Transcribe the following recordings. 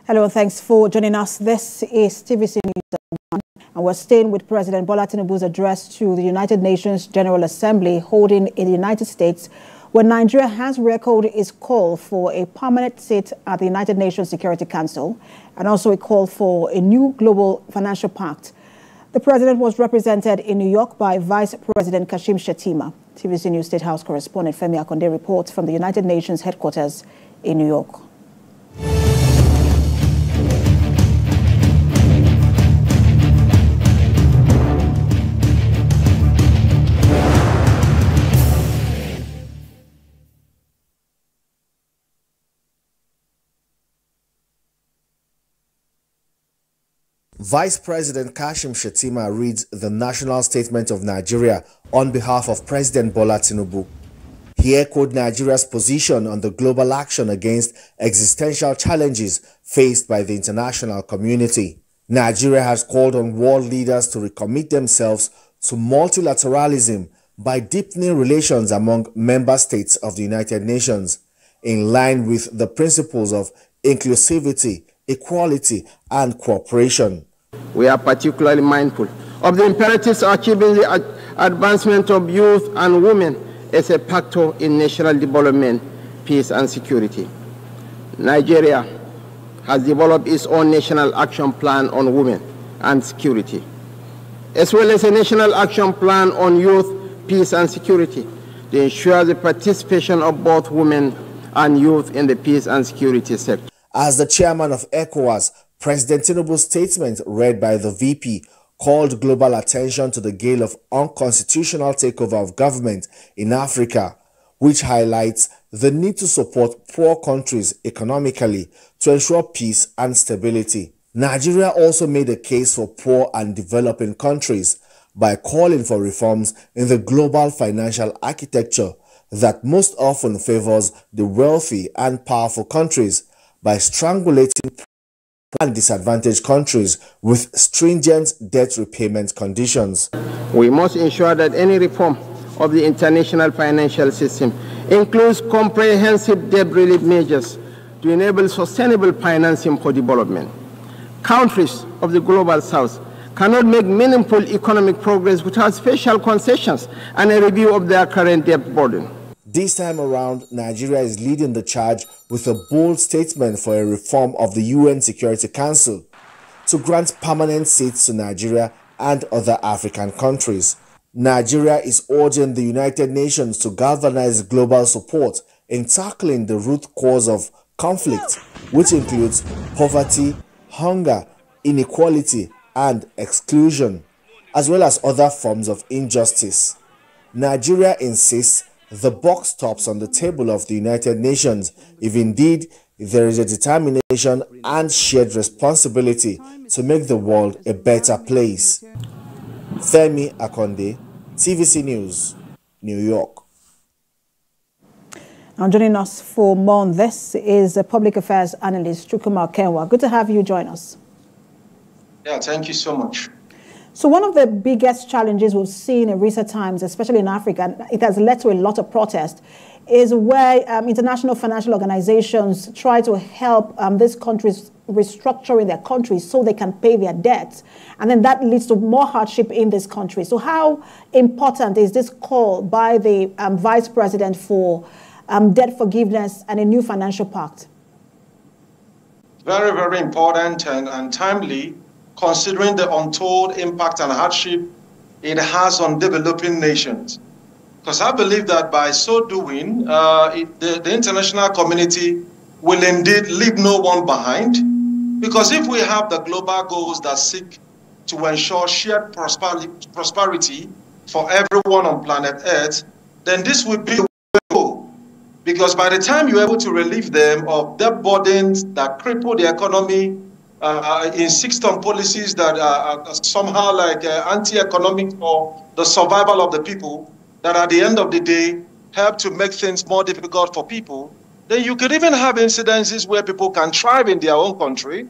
Hello, thanks for joining us. This is TVC News On, and we're staying with President Bola Tinubu's address to the United Nations General Assembly holding in the United States, where Nigeria has re-echoed its call for a permanent seat at the United Nations Security Council and also a call for a new global financial pact. The president was represented in New York by Vice President Kashim Shettima. TVC News State House correspondent Femi Akonde reports from the United Nations headquarters in New York. Vice President Kashim Shettima reads the National Statement of Nigeria on behalf of President Bola Tinubu. He echoed Nigeria's position on the global action against existential challenges faced by the international community. Nigeria has called on world leaders to recommit themselves to multilateralism by deepening relations among member states of the United Nations, in line with the principles of inclusivity, equality, and cooperation. We are particularly mindful of the imperatives of achieving the advancement of youth and women as a factor in national development, peace, and security. Nigeria has developed its own national action plan on women and security, as well as a national action plan on youth, peace, and security to ensure the participation of both women and youth in the peace and security sector. As the chairman of ECOWAS, President Tinubu's statement read by the VP called global attention to the gale of unconstitutional takeover of government in Africa, which highlights the need to support poor countries economically to ensure peace and stability. Nigeria also made a case for poor and developing countries by calling for reforms in the global financial architecture that most often favors the wealthy and powerful countries by strangulating and disadvantaged countries with stringent debt repayment conditions. We must ensure that any reform of the international financial system includes comprehensive debt relief measures to enable sustainable financing for development. Countries of the global south cannot make meaningful economic progress without special concessions and a review of their current debt burden. This time around, Nigeria is leading the charge with a bold statement for a reform of the UN Security Council to grant permanent seats to Nigeria and other African countries. Nigeria is urging the United Nations to galvanize global support in tackling the root cause of conflict, which includes poverty, hunger, inequality, and exclusion, as well as other forms of injustice. Nigeria insists the buck stops on the table of the United Nations if indeed there is a determination and shared responsibility to make the world a better place. Femi Akonde, TVC News, New York. Now joining us for more on this is public affairs analyst Chukwuma Kenwa. Good to have you join us. Yeah, thank you so much. So one of the biggest challenges we've seen in recent times, especially in Africa, and it has led to a lot of protest, is where international financial organizations try to help these countries restructuring their countries so they can pay their debts. And then that leads to more hardship in this country. So how important is this call by the vice president for debt forgiveness and a new financial pact? Very, very important and timely, considering the untold impact and hardship it has on developing nations. Because I believe that by so doing, the international community will indeed leave no one behind. Because if we have the global goals that seek to ensure shared prosperity for everyone on planet Earth, then this would be the way to go. Because by the time you're able to relieve them of debt burdens that cripple the economy, insist on policies that are somehow like anti-economic for the survival of the people, that at the end of the day help to make things more difficult for people, then you could even have incidences where people can thrive in their own country.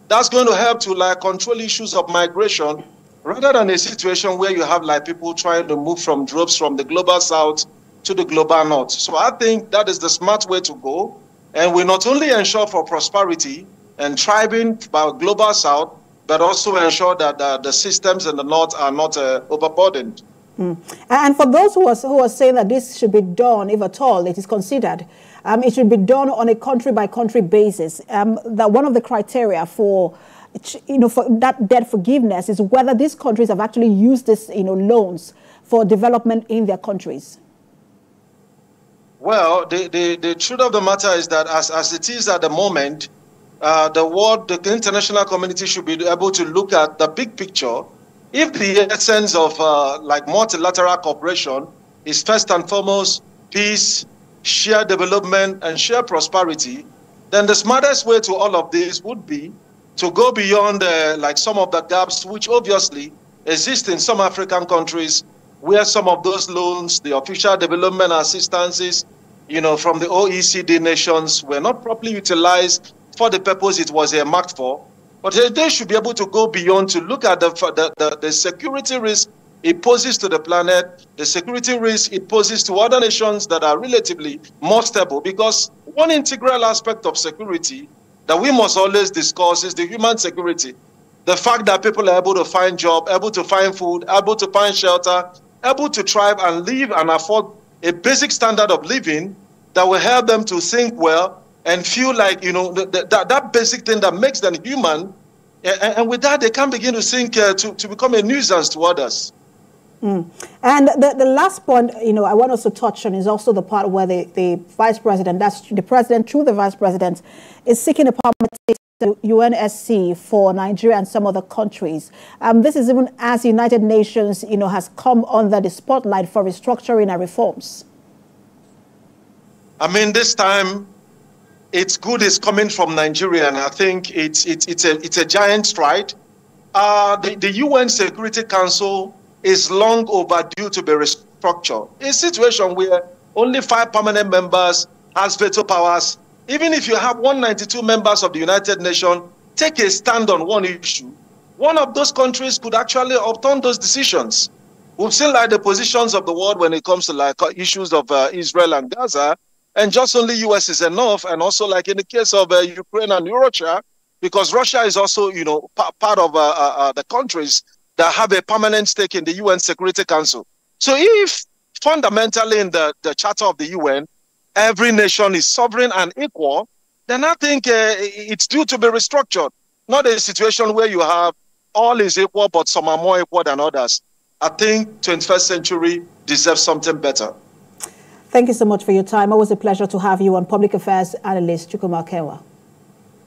That's going to help to like control issues of migration, rather than a situation where you have like people trying to move from droves from the global south to the global north. So I think that is the smart way to go, and will not only ensure for prosperity, and thriving by global south, but also ensure that the systems in the north are not overburdened. And for those who are saying that this should be done, if at all it is considered, it should be done on a country-by-country basis. That one of the criteria for that debt forgiveness is whether these countries have actually used this, loans for development in their countries. Well, the truth of the matter is that as it is at the moment, the international community should be able to look at the big picture. If the essence of like multilateral cooperation is first and foremost peace, shared development, and shared prosperity, then the smartest way to all of this would be to go beyond like some of the gaps which obviously exist in some African countries, where some of those loans, the official development assistances, from the OECD nations were not properly utilized for the purpose it was earmarked for. But they should be able to go beyond to look at the security risk it poses to the planet, the security risk it poses to other nations that are relatively more stable. Because one integral aspect of security that we must always discuss is the human security. The fact that people are able to find job, able to find food, able to find shelter, able to thrive and live and afford a basic standard of living that will help them to think well and feel like, that basic thing that makes them human. And with that, they can begin to think to become a nuisance to others. And the last point, I want us to touch on is also the part where the vice president, that's the president through the vice president, is seeking a permanent status to UNSC for Nigeria and some other countries. This is even as the United Nations, has come under the spotlight for restructuring and reforms. I mean, this time, it's good it's coming from Nigeria, and I think it's a giant stride. The UN Security Council is long overdue to be restructured. A situation where only 5 permanent members has veto powers. Even if you have 192 members of the United Nations take a stand on one issue, one of those countries could actually overturn those decisions. We've seen like the positions of the world when it comes to like issues of Israel and Gaza, and just only US is enough. And also like in the case of Ukraine and Russia, because Russia is also, part of the countries that have a permanent stake in the UN Security Council. So if fundamentally in the Charter of the UN, every nation is sovereign and equal, then I think it's due to be restructured. Not a situation where you have all is equal, but some are more equal than others. I think 21st century deserves something better. Thank you so much for your time. It was a pleasure to have you on Public Affairs Analyst Chukwuma Kenwa.